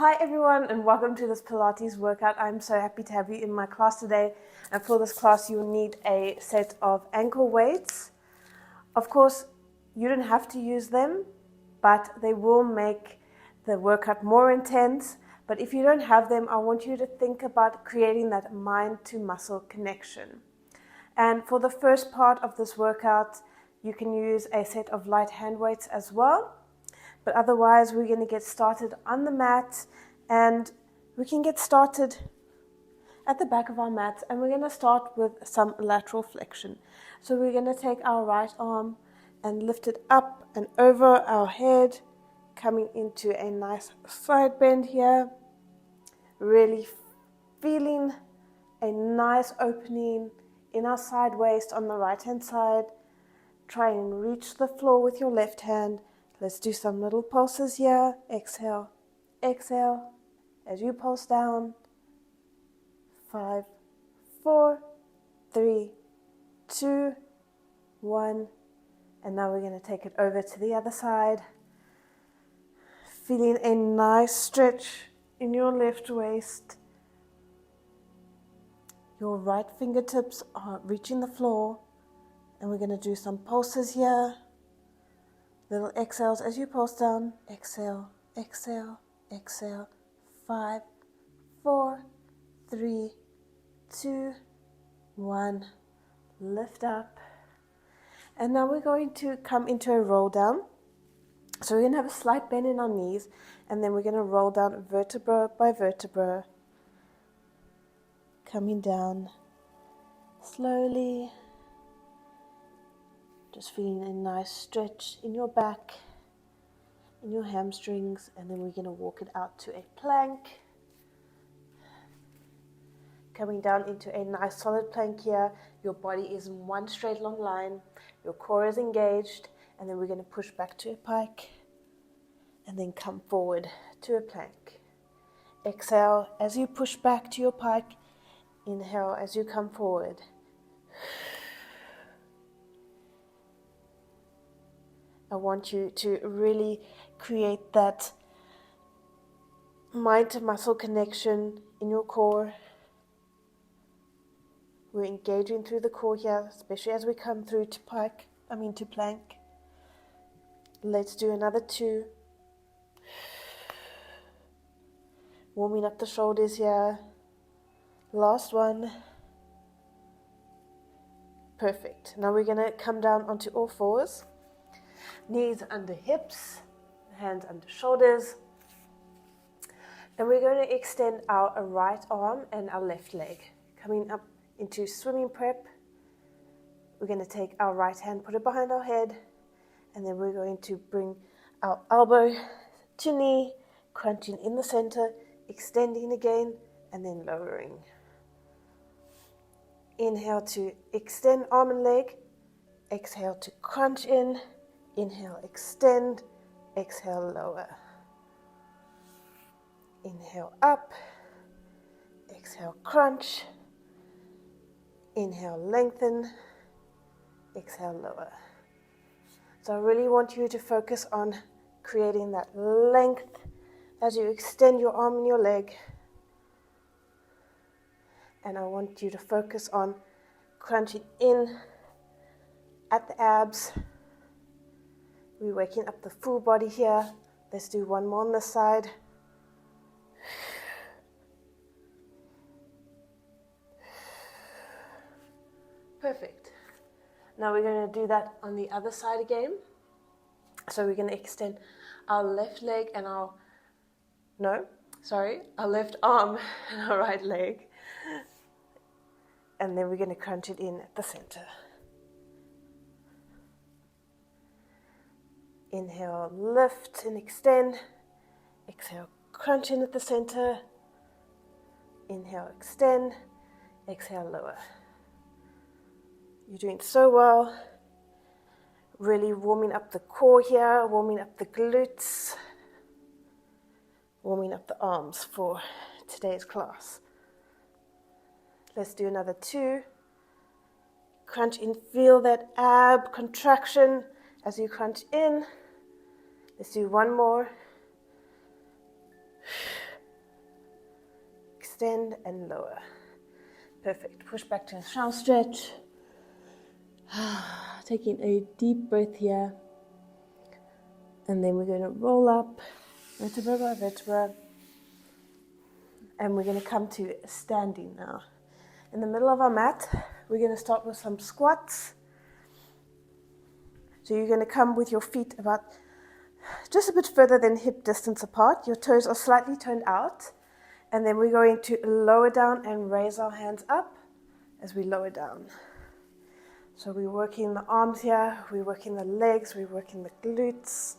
Hi everyone and welcome to this Pilates workout. I'm so happy to have you in my class today, and for this class you will need a set of ankle weights. Of course you don't have to use them, but they will make the workout more intense. But if you don't have them, I want you to think about creating that mind to muscle connection. And for the first part of this workout you can use a set of light hand weights as well. But otherwise, we're going to get started on the mat, and we can get started at the back of our mat, and we're going to start with some lateral flexion. So we're going to take our right arm and lift it up and over our head, coming into a nice side bend here, really feeling a nice opening in our side waist on the right hand side. Try and reach the floor with your left hand. Let's do some little pulses here. Exhale, exhale, as you pulse down. 5, 4, 3, 2, 1. And now we're going to take it over to the other side. Feeling a nice stretch in your left waist. Your right fingertips are reaching the floor. And we're going to do some pulses here. Little exhales as you pulse down. Exhale, exhale, exhale. 5, 4, 3, 2, 1. Lift up. And now we're going to come into a roll down. So we're going to have a slight bend in our knees, and then we're going to roll down vertebra by vertebra. Coming down slowly. Just feeling a nice stretch in your back, in your hamstrings, and then we're going to walk it out to a plank. Coming down into a nice solid plank here. Your body is in one straight long line. Your core is engaged, and then we're going to push back to a pike, and then come forward to a plank. Exhale as you push back to your pike. Inhale as you come forward. I want you to really create that mind to muscle connection in your core. We're engaging through the core here, especially as we come through to plank. Let's do another 2. Warming up the shoulders here. Last one. Perfect. Now we're going to come down onto all fours. Knees under hips, hands under shoulders. And we're going to extend our right arm and our left leg. Coming up into swimming prep. We're going to take our right hand, put it behind our head, and then we're going to bring our elbow to knee, crunching in the center, extending again, and then lowering. Inhale to extend arm and leg. Exhale to crunch in. Inhale, extend. Exhale, lower. Inhale, up. Exhale, crunch. Inhale, lengthen. Exhale, lower. So I really want you to focus on creating that length as you extend your arm and your leg. And I want you to focus on crunching in at the abs. We're waking up the full body here. Let's do one more on this side. Perfect. Now we're going to do that on the other side again. So we're going to extend our left leg and our left arm and our right leg. And then we're going to crunch it in at the center. Inhale, lift and extend. Exhale, crunch in at the center. Inhale, extend. Exhale, lower. You're doing so well. Really warming up the core here, warming up the glutes, warming up the arms for today's class. Let's do another 2. Crunch in, feel that ab contraction as you crunch in. Let's do one more. extend and lower. Perfect. Push back to a shallow stretch. Taking a deep breath here. And then we're going to roll up vertebra by vertebra. And we're going to come to standing now. In the middle of our mat, we're going to start with some squats. So you're going to come with your feet about just a bit further than hip distance apart. Your toes are slightly turned out. And then we're going to lower down and raise our hands up as we lower down. So we're working the arms here, we're working the legs, we're working the glutes.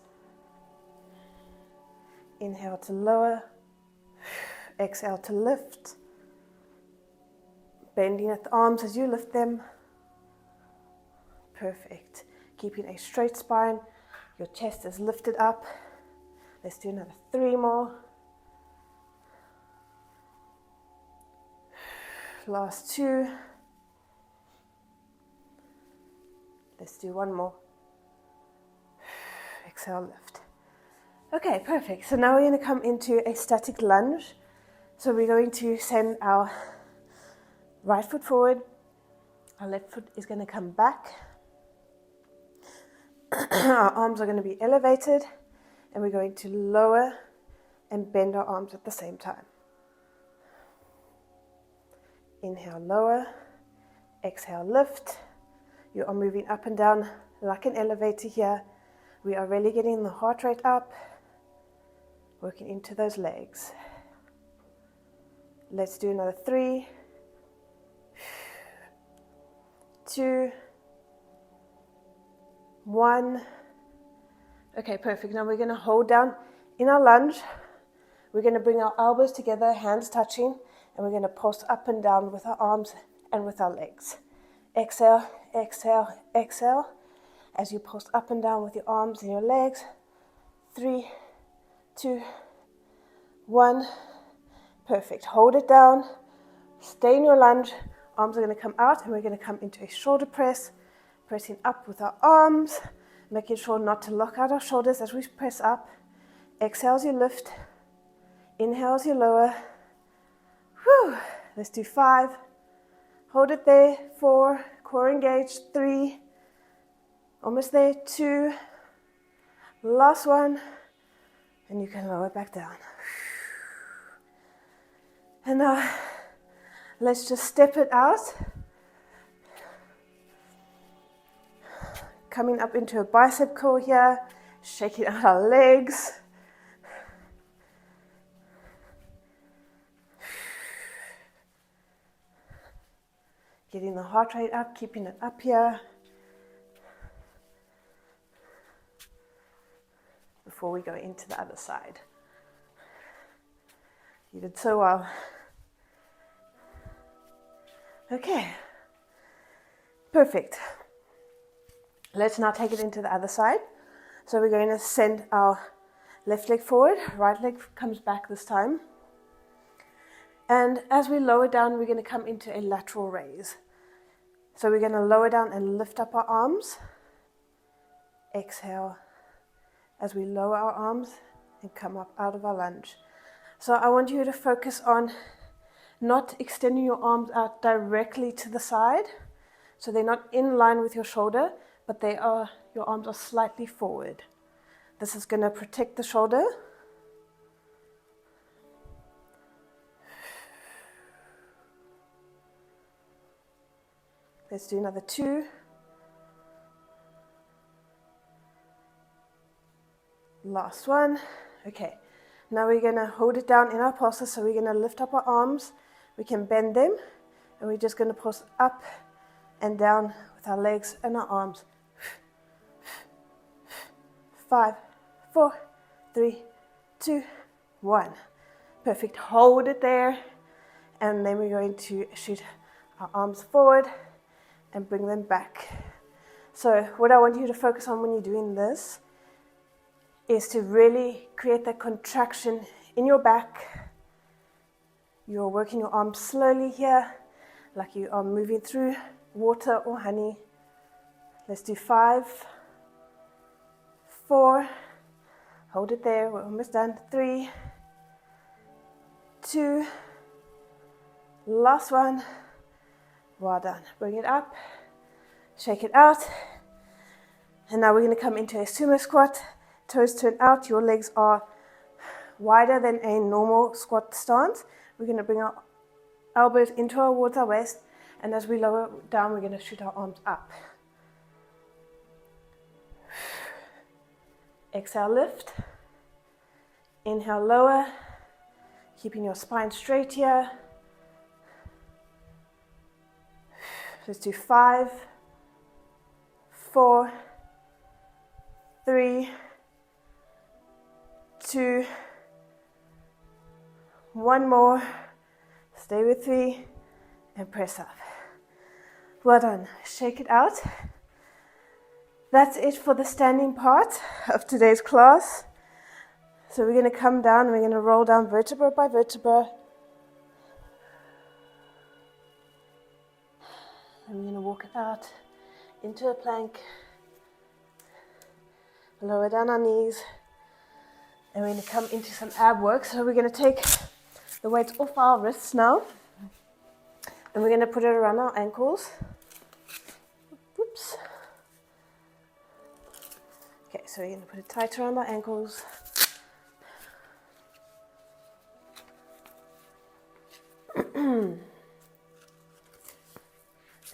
Inhale to lower. Exhale to lift. Bending at the arms as you lift them. Perfect. Keeping a straight spine. Your chest is lifted up. Let's do another 3 more. Last 2. Let's do 1 more. Exhale, lift. Okay, perfect. So now we're going to come into a static lunge. So we're going to send our right foot forward. Our left foot is going to come back. Our arms are going to be elevated. And we're going to lower and bend our arms at the same time. Inhale, lower. Exhale, lift. You are moving up and down like an elevator here. We are really getting the heart rate up, working into those legs. Let's do another 3, 2, 1. Okay, perfect. Now we're going to hold down in our lunge. We're going to bring our elbows together, hands touching, and we're going to pulse up and down with our arms and with our legs. Exhale, exhale, exhale. As you pulse up and down with your arms and your legs. 3, 2, 1. Perfect. Hold it down. Stay in your lunge. Arms are going to come out and we're going to come into a shoulder press. Pressing up with our arms. Making sure not to lock out our shoulders as we press up. Exhale as you lift. Inhale as you lower. Whew. Let's do 5. Hold it there. 4. Core engaged. 3. Almost there. 2. Last one. And you can lower it back down. And now, let's just step it out. Coming up into a bicep curl here. Shaking out our legs. Getting the heart rate up, keeping it up here. Before we go into the other side. You did so well. Okay. Perfect. Let's now take it into the other side. So we're going to send our left leg forward, right leg comes back this time. And as we lower down, we're going to come into a lateral raise. So we're going to lower down and lift up our arms. Exhale as we lower our arms and come up out of our lunge. So I want you to focus on not extending your arms out directly to the side. So they're not in line with your shoulder, but your arms are slightly forward. This is going to protect the shoulder. Let's do another 2. Last one. Okay. Now we're going to hold it down in our pulses. So we're going to lift up our arms. We can bend them. And we're just going to pulse up and down with our legs and our arms. 5, 4, 3, 2, 1. Perfect. Hold it there. And then we're going to shoot our arms forward and bring them back. So what I want you to focus on when you're doing this is to really create that contraction in your back. You're working your arms slowly here, like you are moving through water or honey. Let's do 5, 4, hold it there, we're almost done. 3, 2, Last one. Well done. Bring it up. Shake it out. And now we're going to come into a sumo squat. Toes turn out. Your legs are wider than a normal squat stance. We're going to bring our elbows in towards our waist. And as we lower down, we're going to shoot our arms up. Exhale, lift. Inhale, lower. Keeping your spine straight here. Let's do 5, 4, 3, 2, 1 more. Stay with 3 and press up. Well done. Shake it out. That's it for the standing part of today's class. So we're going to come down and we're going to roll down vertebra by vertebra. And we're going to walk it out into a plank. Lower down our knees. And we're going to come into some ab work. So we're going to take the weights off our wrists now. And we're going to put it around our ankles. Whoops. Okay, so we're going to put it tight around our ankles.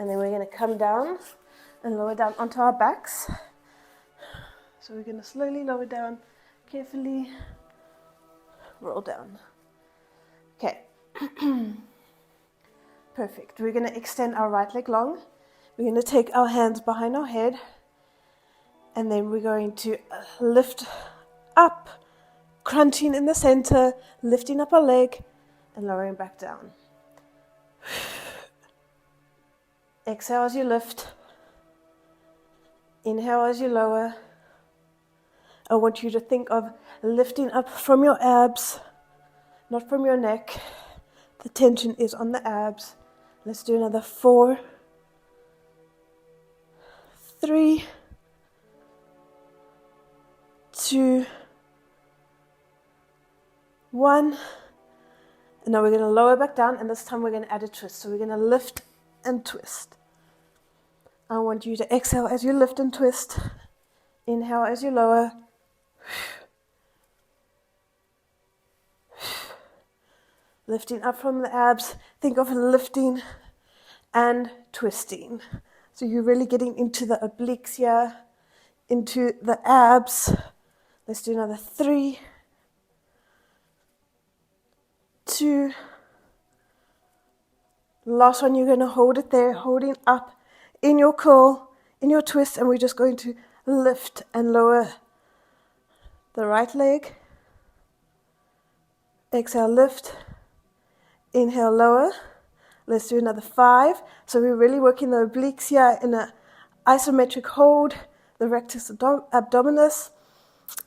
And then we're going to come down and lower down onto our backs. So we're going to slowly lower down, carefully roll down. Okay. Perfect. We're going to extend our right leg long. We're going to take our hands behind our head. And then we're going to lift up, crunching in the center, lifting up our leg and lowering back down. Exhale as you lift. Inhale as you lower. I want you to think of lifting up from your abs, not from your neck. The tension is on the abs. Let's do another 4, 3, 2, 1. And now we're going to lower back down, and this time we're going to add a twist. So we're going to lift and twist. I want you to exhale as you lift and twist. Inhale as you lower. Lifting up from the abs. Think of lifting and twisting. So you're really getting into the obliques here, into the abs. Let's do another 3, 2. Last one, you're going to hold it there, holding up in your curl, in your twist, and we're just going to lift and lower the right leg. Exhale, lift. Inhale, lower. Let's do another 5. So we're really working the obliques here in an isometric hold, the rectus abdominis,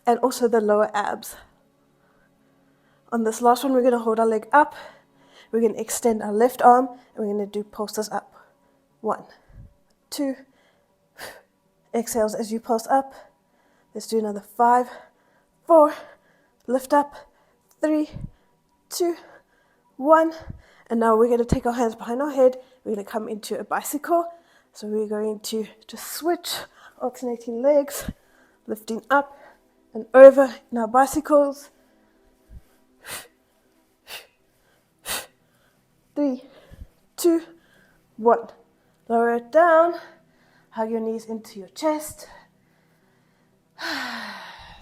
and also the lower abs. On this last one, we're going to hold our leg up. We're going to extend our left arm, and we're going to do pulses up. 1, 2. Exhales as you pulse up. Let's do another 5, 4. Lift up. 3, 2, 1. And now we're going to take our hands behind our head. We're going to come into a bicycle. So we're going to just switch, alternating legs, lifting up and over in our bicycles. 3, 2, 1. Lower it down. Hug your knees into your chest.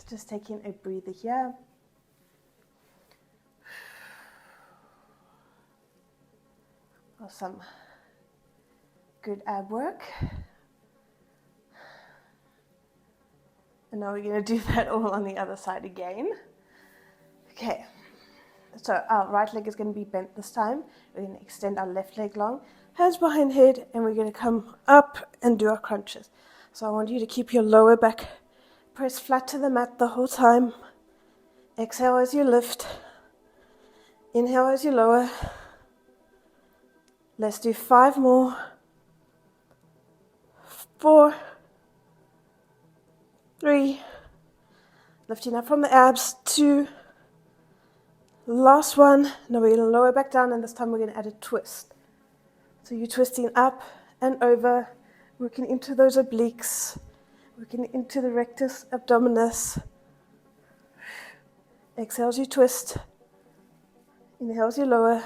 Just taking a breather here. Some good ab work. And now we're going to do that all on the other side again. Okay. So our right leg is going to be bent this time. We're going to extend our left leg long, hands behind head, and we're going to come up and do our crunches. So I want you to keep your lower back pressed flat to the mat the whole time. Exhale as you lift. Inhale as you lower. Let's do 5 more. 4, 3. Lifting up from the abs. 2. Last one. Now we're going to lower back down, and this time we're going to add a twist. So you're twisting up and over, working into those obliques, working into the rectus abdominis. Exhale as you twist. Inhale as you lower.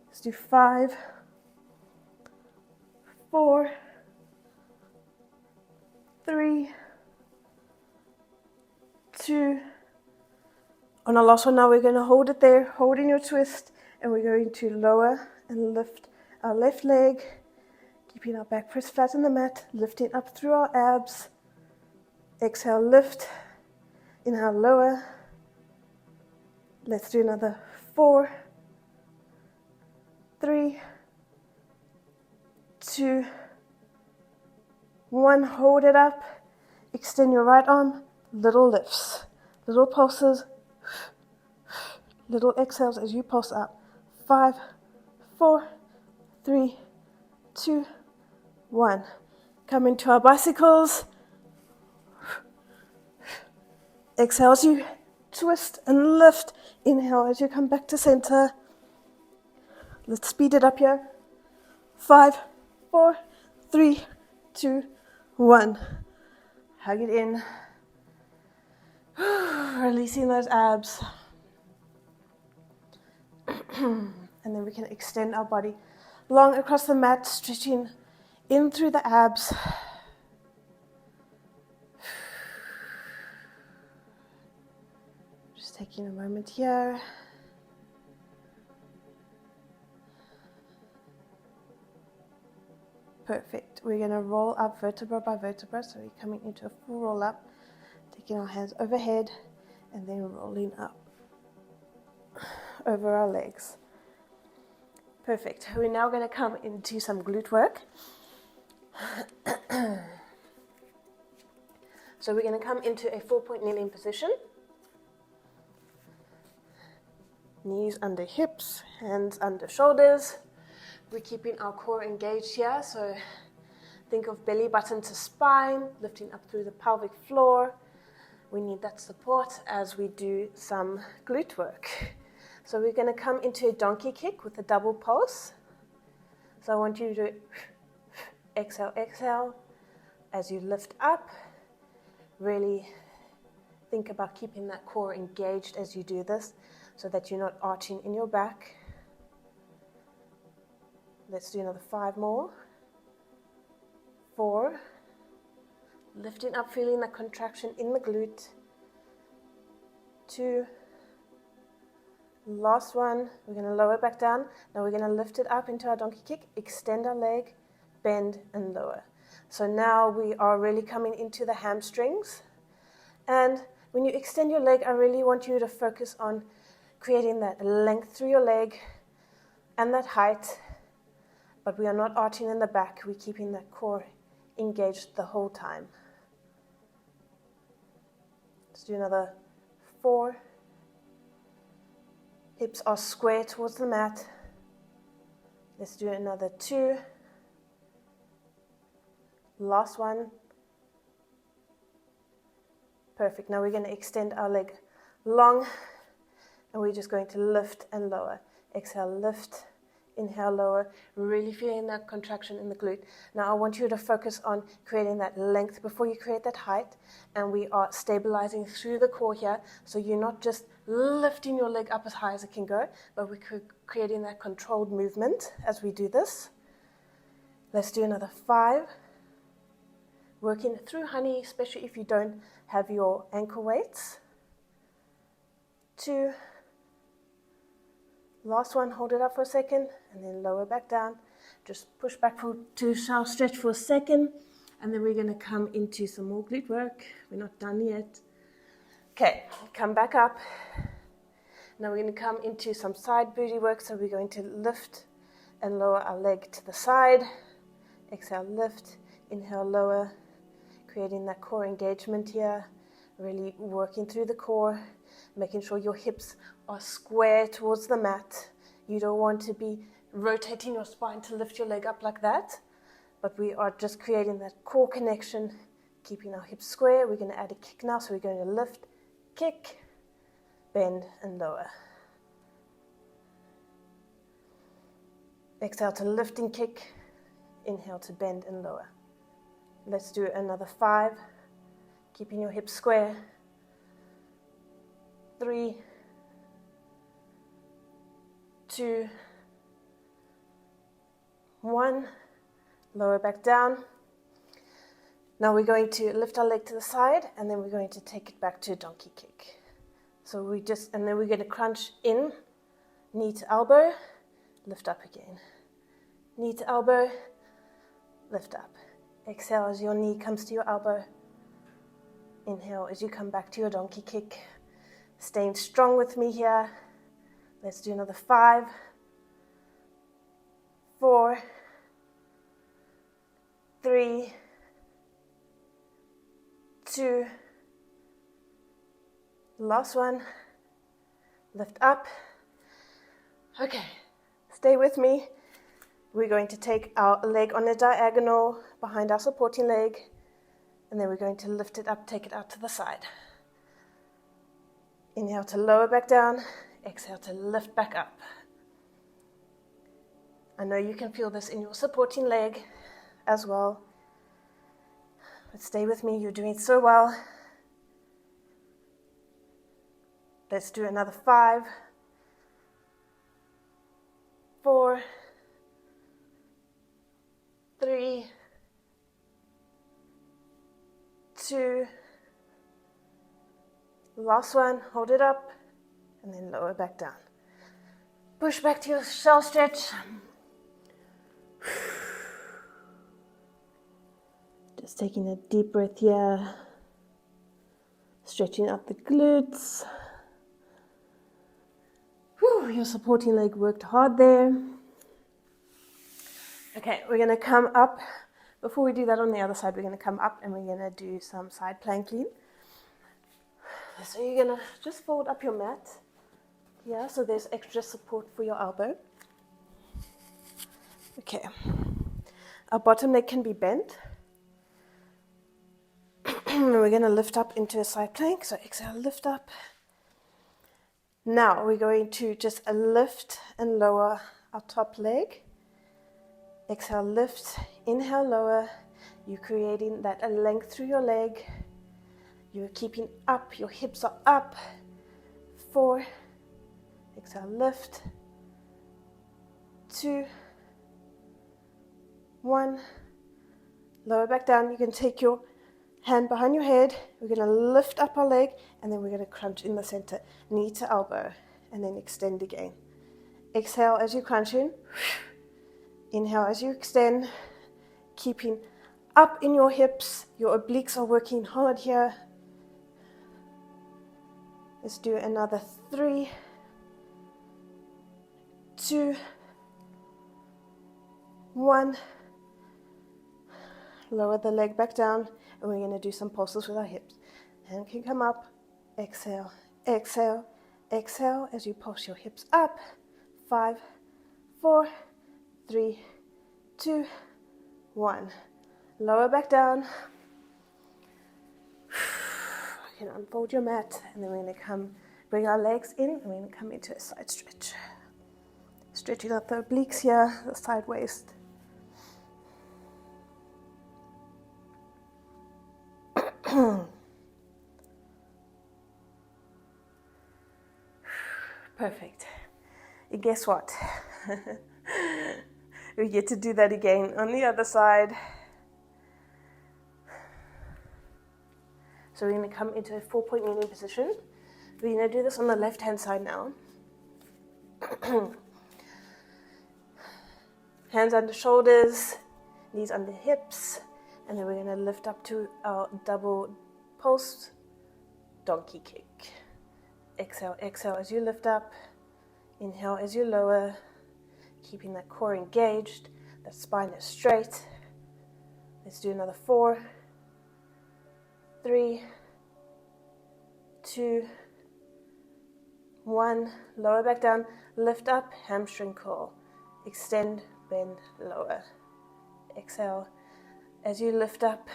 Let's do 5, 4, 3, 2. On our last one now, we're going to hold it there, holding your twist, and we're going to lower and lift our left leg, keeping our back press flat on the mat, lifting up through our abs. Exhale, lift. Inhale, lower. Let's do another 4, 3, 2, 1. Hold it up. Extend your right arm. Little lifts, little pulses, little exhales as you pulse up. 5, 4, 3, 2, 1. Come into our bicycles. Exhale as you twist and lift. Inhale as you come back to center. Let's speed it up here. 5, 4, 3, 2, 1. Hug it in. Releasing those abs. And then we can extend our body long across the mat, stretching in through the abs. Just taking a moment here. Perfect. We're going to roll up vertebra by vertebra. So we're coming into a full roll up, taking our hands overhead and then rolling up over our legs. Perfect. We're now going to come into some glute work. So we're going to come into a 4-point kneeling position. Knees under hips, hands under shoulders. We're keeping our core engaged here, so think of belly button to spine, lifting up through the pelvic floor. We need that support as we do some glute work. So we're going to come into a donkey kick with a double pulse. So I want you to exhale, exhale. As you lift up, really think about keeping that core engaged as you do this so that you're not arching in your back. Let's do another 5 more. 4. Lifting up, feeling the contraction in the glute. 2. Last one. We're going to lower back down. Now we're going to lift it up into our donkey kick, extend our leg, bend and lower. So now we are really coming into the hamstrings. And when you extend your leg, I really want you to focus on creating that length through your leg and that height. But we are not arching in the back. We're keeping that core engaged the whole time. Let's do another 4. Hips are square towards the mat. Let's do another 2. Last one. Perfect. Now we're going to extend our leg long, and we're just going to lift and lower. Exhale, lift. Inhale, lower, really feeling that contraction in the glute. Now I want you to focus on creating that length before you create that height, and we are stabilizing through the core here, so you're not just lifting your leg up as high as it can go, but we're creating that controlled movement as we do this. Let's do another 5. Working through honey, especially if you don't have your ankle weights. 2. Last one, hold it up for a second, and then lower back down. Just push back to stretch for a second, and then we're going to come into some more glute work. We're not done yet. Okay, come back up. Now we're going to come into some side booty work, so we're going to lift and lower our leg to the side. Exhale, lift. Inhale, lower. Creating that core engagement here. Really working through the core, making sure your hips are square towards the mat. You don't want to be rotating your spine to lift your leg up like that, but we are just creating that core connection, keeping our hips square. We're going to add a kick now, so we're going to lift, kick, bend, and lower. Exhale to lift and kick. Inhale to bend and lower. Let's do another 5. Keeping your hips square. 3, 2, 1. Lower back down. Now we're going to lift our leg to the side, and then we're going to take it back to a donkey kick. So and then we're going to crunch in, knee to elbow, lift up again. Knee to elbow, lift up. Exhale as your knee comes to your elbow. Inhale as you come back to your donkey kick. Staying strong with me here. Let's do another 5, 4, 3, 2, last one. Lift up. Okay, stay with me. We're going to take our leg on a diagonal behind our supporting leg, and then we're going to lift it up, take it out to the side. Inhale to lower back down, exhale to lift back up. I know you can feel this in your supporting leg as well. But stay with me, you're doing so well. Let's do another 5, 4, 3, 2, last one, hold it up, and then lower back down. Push back to your shell stretch. Just taking a deep breath here, stretching out the glutes. Whew, your supporting leg worked hard there. Okay, we're going to come up. Before we do that on the other side, we're going to come up and we're going to do some side planking. So you're going to just fold up your mat. Yeah, so there's extra support for your elbow. Okay. Our bottom leg can be bent. We're going to lift up into a side plank. So exhale, lift up. Now we're going to just lift and lower our top leg. Exhale, lift. Inhale, lower. You're creating that length through your leg. You're keeping up. Your hips are up. 4. Exhale, lift. 2. 1. Lower back down. You can take your hand behind your head. We're going to lift up our leg, and then we're going to crunch in the center. Knee to elbow, and then extend again. Exhale as you crunch in. Inhale as you extend. Keeping up in your hips. Your obliques are working hard here. Let's do another 3, 2, 1. Lower the leg back down, and we're going to do some pulses with our hips. Hand can come up. Exhale, exhale, exhale as you pulse your hips up. 5, 4, 3, 2, 1. Lower back down. You can unfold your mat, and then we're going to bring our legs in, and we're going to come into a side stretch. Stretching out the obliques here, the side waist. Perfect. And guess what? We get to do that again on the other side. So we're going to come into a 4-point kneeling position. We're going to do this on the left-hand side now. Hands under shoulders, knees under hips, and then we're going to lift up to our double pulse donkey kick. Exhale, exhale as you lift up. Inhale as you lower, keeping that core engaged, that spine is straight. Let's do another 4, 3, 2, 1. Lower back down, lift up, hamstring curl. Extend, bend, lower. Exhale as you lift up.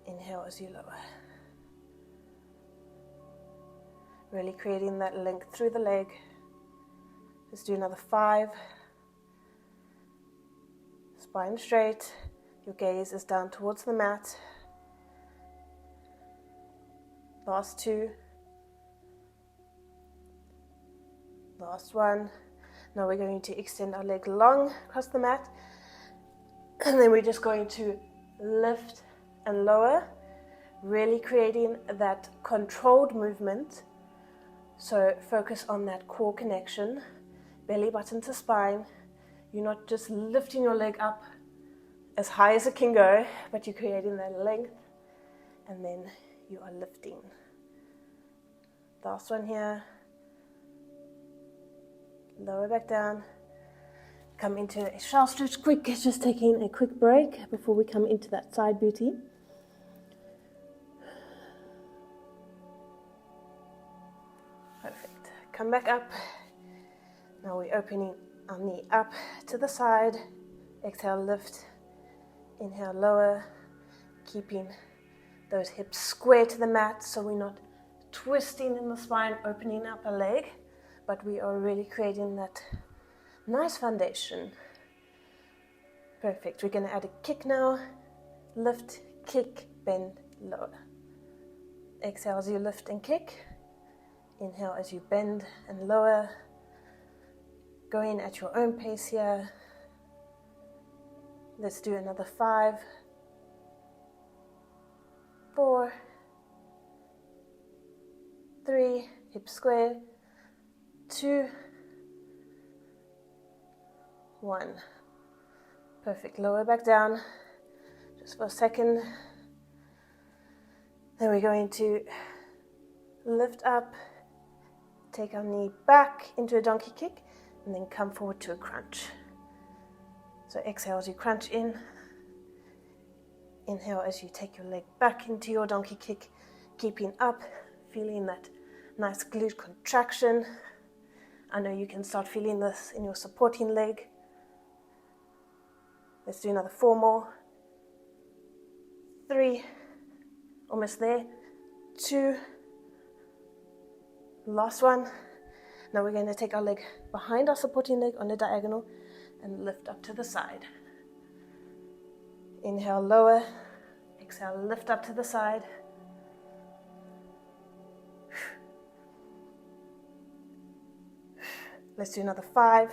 Inhale as you lower. Really creating that length through the leg. Let's do another 5. Spine straight. Your gaze is down towards the mat. Last 2. Last 1. Now we're going to extend our leg long across the mat. And then we're just going to lift and lower, really creating that controlled movement. So focus on that core connection, belly button to spine. You're not just lifting your leg up as high as it can go, but you're creating that length, and then you are lifting. Last one here. Lower back down. Come into a shell stretch quick, just taking a quick break before we come into that side booty. Perfect. Come back up. Now we're opening our knee up to the side. Exhale, lift. Inhale, lower. Keeping those hips square to the mat so we're not twisting in the spine, opening up a leg, but we are really creating that nice foundation. Perfect. We're going to add a kick now. Lift, kick, bend, lower. Exhale as you lift and kick. Inhale as you bend and lower. Going at your own pace here. Let's do another 5, 4, 3, hip square, 2, 1. Perfect. Lower back down just for a second. Then we're going to lift up, take our knee back into a donkey kick, and then come forward to a crunch. So exhale as you crunch in. Inhale as you take your leg back into your donkey kick, keeping up, feeling that nice glute contraction. I know you can start feeling this in your supporting leg. Let's do another 4 more. 3, almost there. 2, last one. Now we're going to take our leg behind our supporting leg on a diagonal and lift up to the side. Inhale, lower. Exhale, lift up to the side. Let's do another 5,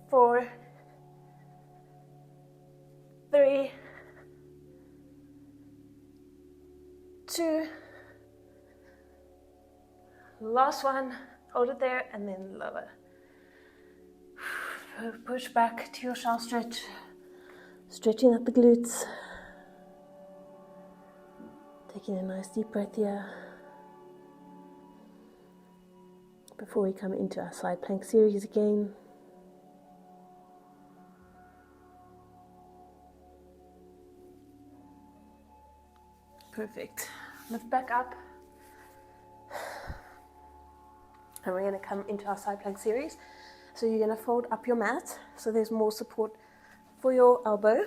4, 3, 2, last one, hold it there, and then lower. Push back to your shell stretch, stretching out the glutes. Taking a nice deep breath here before we come into our side plank series again. Perfect. Lift back up. And we're going to come into our side plank series. So you're going to fold up your mat so there's more support for your elbow.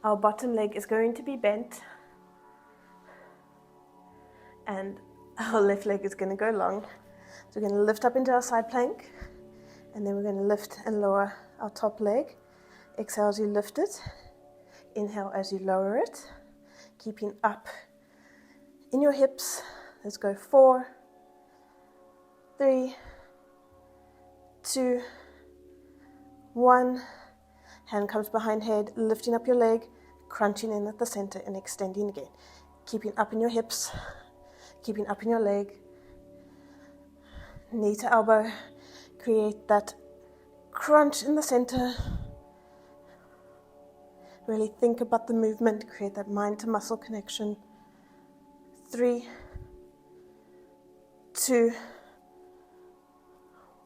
Our bottom leg is going to be bent and our left leg is going to go long. So we're going to lift up into our side plank, and then we're going to lift and lower our top leg. Exhale as you lift it. Inhale as you lower it. Keeping up in your hips. Let's go 4, 3, 2, 1. Hand comes behind head, lifting up your leg, crunching in at the center and extending again. Keeping up in your hips, keeping up in your leg. Knee to elbow, create that crunch in the center. Really think about the movement, create that mind to muscle connection. 3, 2,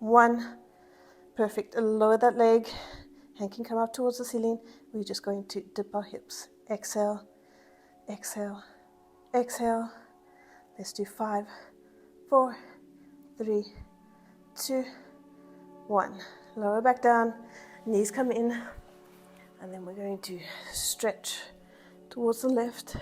1. Perfect. Lower that leg. Hand can come up towards the ceiling. We're just going to dip our hips. Exhale, exhale, exhale. Let's do 5, 4, 3, 2, 1. Lower back down. Knees come in. And then we're going to stretch towards the left.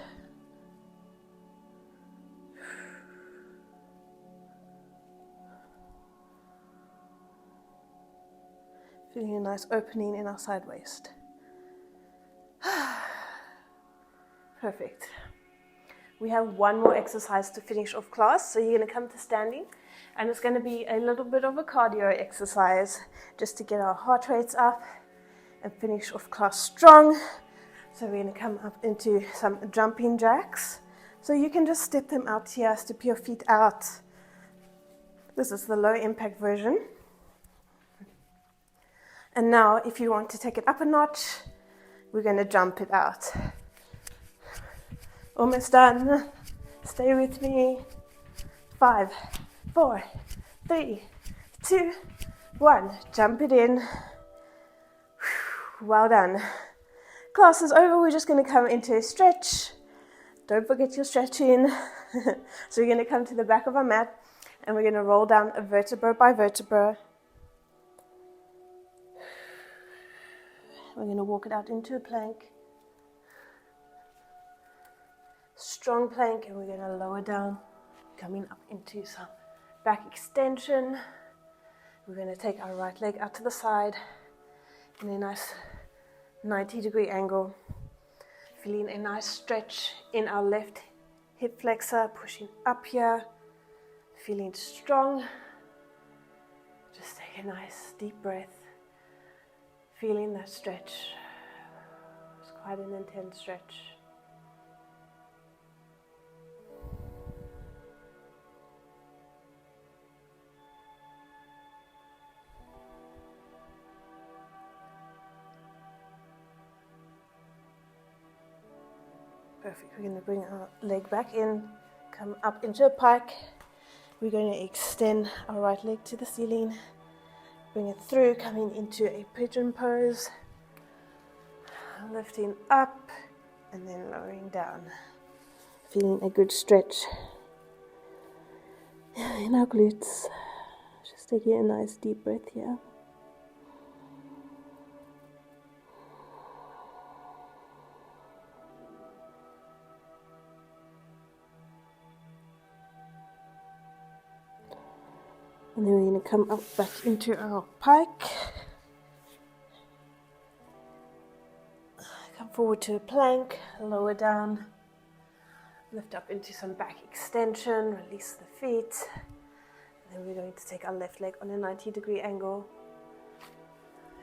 Feeling a nice opening in our side waist. Perfect. We have one more exercise to finish off class, so you're going to come to standing, and it's going to be a little bit of a cardio exercise just to get our heart rates up and finish off class strong. So we're going to come up into some jumping jacks. So you can just step them out here, step your feet out. This is the low impact version. And now if you want to take it up a notch, we're going to jump it out. Almost done. Stay with me. 5, 4, 3, 2, 1. Jump it in. Well done. Class is over. We're just going to come into a stretch. Don't forget your stretching. So we're going to come to the back of our mat and we're going to roll down a vertebra by vertebra. We're going to walk it out into a plank. Strong plank, and we're going to lower down, coming up into some back extension. We're going to take our right leg out to the side in a nice 90-degree angle. Feeling a nice stretch in our left hip flexor, pushing up here. Feeling strong. Just take a nice deep breath. Feeling that stretch. It's quite an intense stretch. Perfect. We're going to bring our leg back in, come up into a pike. We're going to extend our right leg to the ceiling, bring it through, coming into a pigeon pose, lifting up and then lowering down. Feeling a good stretch in our glutes. Just taking a nice deep breath here. And then we're going to come up back into our pike. Come forward to a plank, lower down. Lift up into some back extension, release the feet. And then we're going to take our left leg on a 90-degree angle.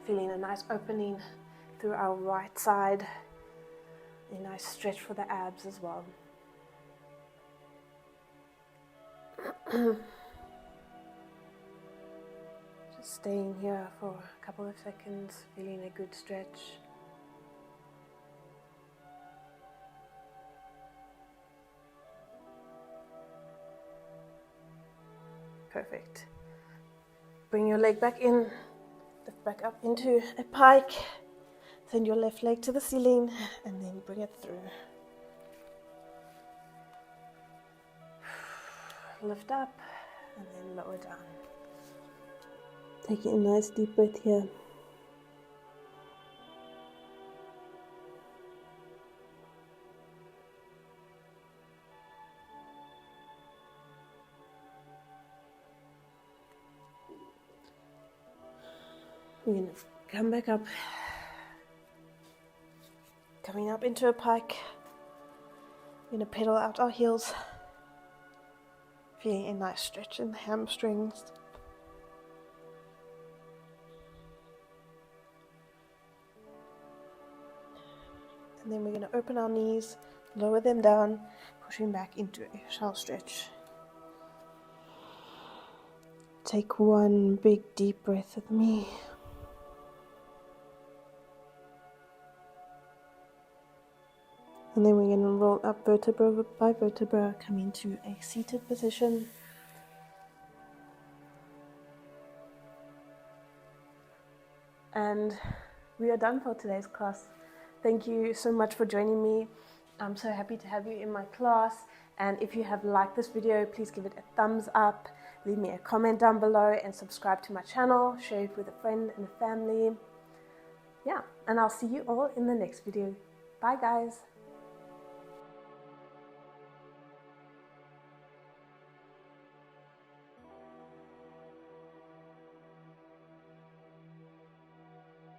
Feeling a nice opening through our right side. A nice stretch for the abs as well. Staying here for a couple of seconds, feeling a good stretch. Perfect. Bring your leg back in, lift back up into a pike, send your left leg to the ceiling, and then bring it through. Lift up, and then lower down. Taking a nice deep breath here. We're going to come back up. Coming up into a pike. We're going to pedal out our heels. Feeling a nice stretch in the hamstrings. And then we're going to open our knees, lower them down, pushing back into a shallow stretch. Take one big deep breath with me. And then we're going to roll up vertebra by vertebra, coming to a seated position. And we are done for today's class. Thank you so much for joining me. I'm so happy to have you in my class. And if you have liked this video, please give it a thumbs up, leave me a comment down below, and subscribe to my channel. Share it with a friend and a family. Yeah, and I'll see you all in the next video. Bye guys.